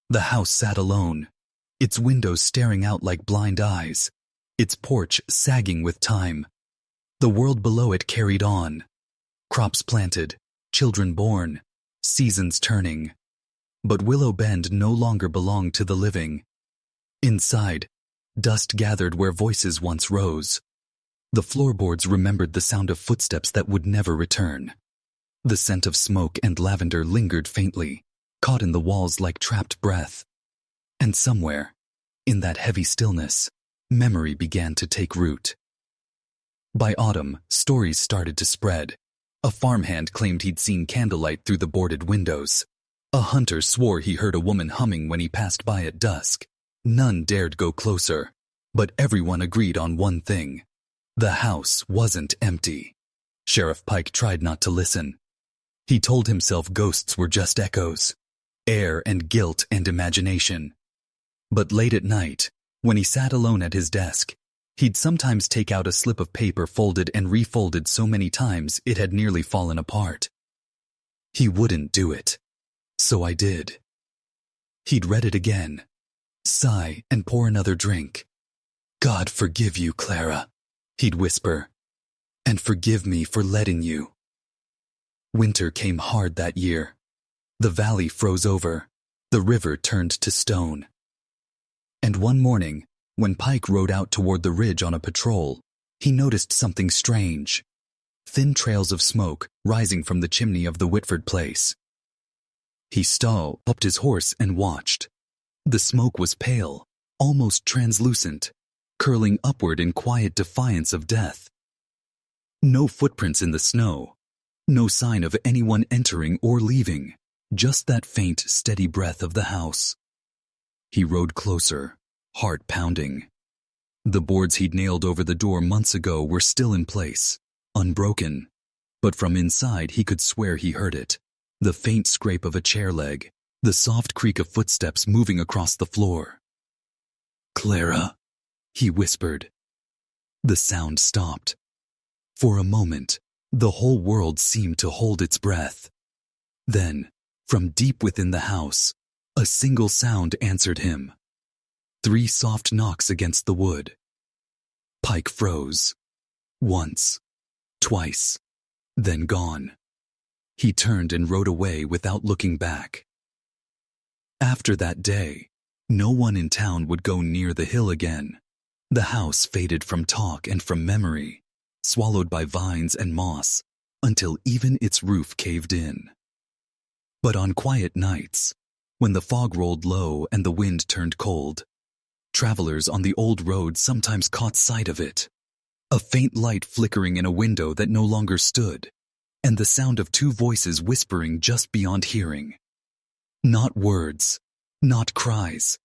The house sat alone, its windows staring out like blind eyes, its porch sagging with time. The world below it carried on. Crops planted, children born, seasons turning. But Willow Bend no longer belonged to the living. Inside, dust gathered where voices once rose. The floorboards remembered the sound of footsteps that would never return. The scent of smoke and lavender lingered faintly, caught in the walls like trapped breath. And somewhere, in that heavy stillness, memory began to take root. By autumn, stories started to spread. A farmhand claimed he'd seen candlelight through the boarded windows. A hunter swore he heard a woman humming when he passed by at dusk. None dared go closer, but everyone agreed on one thing. The house wasn't empty. Sheriff Pike tried not to listen. He told himself ghosts were just echoes. air and guilt and imagination. But late at night, when he sat alone at his desk, he'd sometimes take out a slip of paper folded and refolded so many times it had nearly fallen apart. He wouldn't do it. So I did. He'd read it again, sigh and pour another drink. God forgive you, Clara, he'd whisper, and forgive me for letting you. Winter came hard that year. The valley froze over. The river turned to stone. And one morning, when Pike rode out toward the ridge on a patrol, he noticed something strange. Thin trails of smoke rising from the chimney of the Whitford place. He stopped his horse and watched. The smoke was pale, almost translucent, curling upward in quiet defiance of death. No footprints in the snow, no sign of anyone entering or leaving, just that faint, steady breath of the house. He rode closer, heart pounding. The boards he'd nailed over the door months ago were still in place, unbroken, but from inside he could swear he heard it. The faint scrape of a chair leg, the soft creak of footsteps moving across the floor. Clara, he whispered. The sound stopped. For a moment, the whole world seemed to hold its breath. Then, from deep within the house, a single sound answered him. 3 soft knocks against the wood. Pike froze. Once, twice, then gone. He turned and rode away without looking back. After that day, no one in town would go near the hill again. The house faded from talk and from memory, swallowed by vines and moss, until even its roof caved in. But on quiet nights, when the fog rolled low and the wind turned cold, travelers on the old road sometimes caught sight of it. A faint light flickering in a window that no longer stood, and the sound of 2 voices whispering just beyond hearing. Not words, not cries,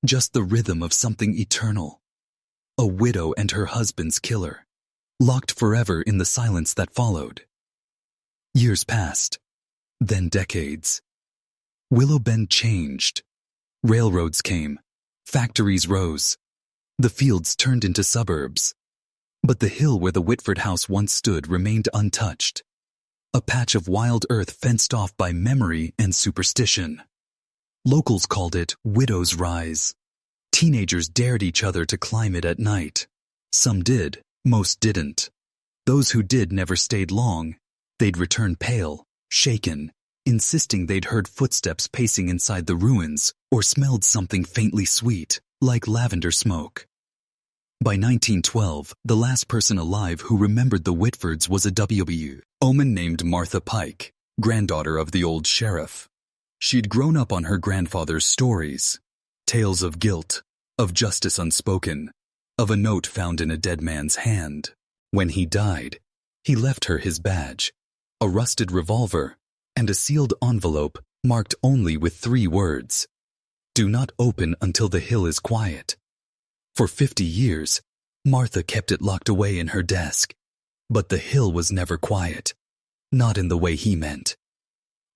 just the rhythm of something eternal. A widow and her husband's killer, locked forever in the silence that followed. Years passed, then decades. Willow Bend changed. Railroads came, factories rose. The fields turned into suburbs. But the hill where the Whitford house once stood remained untouched. A patch of wild earth fenced off by memory and superstition. Locals called it Widow's Rise. Teenagers dared each other to climb it at night. Some did, most didn't. Those who did never stayed long. They'd return pale, shaken, insisting they'd heard footsteps pacing inside the ruins or smelled something faintly sweet, like lavender smoke. By 1912, the last person alive who remembered the Whitfords was a woman named Martha Pike, granddaughter of the old sheriff. She'd grown up on her grandfather's stories, tales of guilt, of justice unspoken, of a note found in a dead man's hand. When he died, he left her his badge, a rusted revolver, and a sealed envelope marked only with 3 words. Do not open until the hill is quiet. For 50 years, Martha kept it locked away in her desk. But the hill was never quiet, not in the way he meant.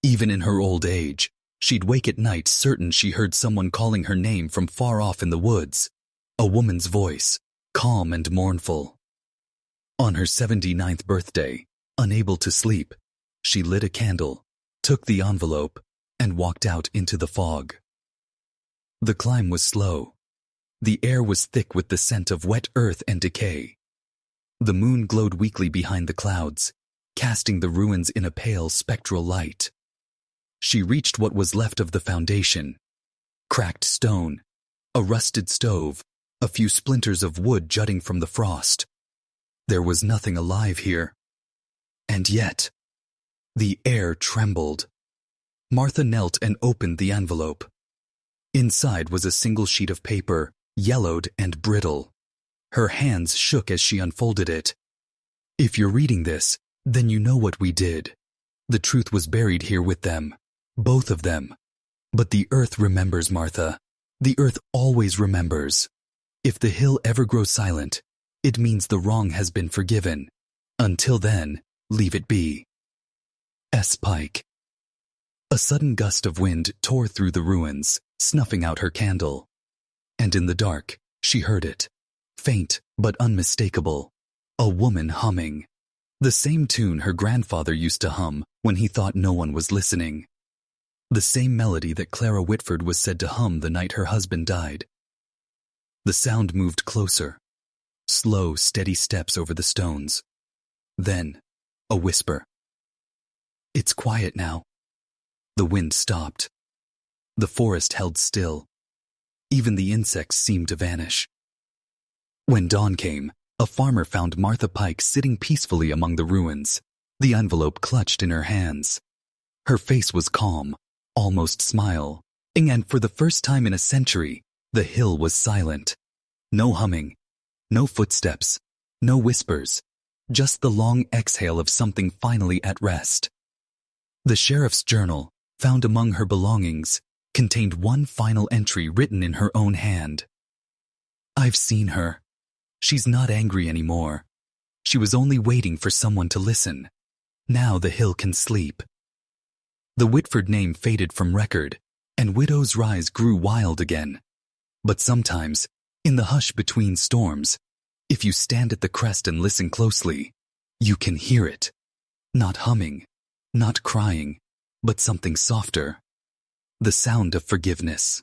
Even in her old age, she'd wake at night certain she heard someone calling her name from far off in the woods, a woman's voice, calm and mournful. On her 79th birthday, unable to sleep, she lit a candle, took the envelope, and walked out into the fog. The climb was slow. The air was thick with the scent of wet earth and decay. The moon glowed weakly behind the clouds, casting the ruins in a pale, spectral light. She reached what was left of the foundation. Cracked stone, a rusted stove, a few splinters of wood jutting from the frost. There was nothing alive here. And yet, the air trembled. Martha knelt and opened the envelope. Inside was a single sheet of paper, yellowed and brittle. Her hands shook as she unfolded it. If you're reading this, then you know what we did. The truth was buried here with them, both of them. But the earth remembers, Martha. The earth always remembers. If the hill ever grows silent, it means the wrong has been forgiven. Until then, leave it be. S. Pike. A sudden gust of wind tore through the ruins, snuffing out her candle. And in the dark, she heard it. Faint but unmistakable. A woman humming. The same tune her grandfather used to hum when he thought no one was listening. The same melody that Clara Whitford was said to hum the night her husband died. The sound moved closer. Slow, steady steps over the stones. Then, a whisper. It's quiet now. The wind stopped. The forest held still. Even the insects seemed to vanish. When dawn came, a farmer found Martha Pike sitting peacefully among the ruins, the envelope clutched in her hands. Her face was calm, almost smiling, and for the first time in a century, the hill was silent. No humming, no footsteps, no whispers, just the long exhale of something finally at rest. The sheriff's journal, found among her belongings, contained one final entry written in her own hand. I've seen her. She's not angry anymore. She was only waiting for someone to listen. Now the hill can sleep. The Whitford name faded from record, and Widow's Rise grew wild again. But sometimes, in the hush between storms, if you stand at the crest and listen closely, you can hear it. Not humming, not crying, but something softer. The sound of forgiveness.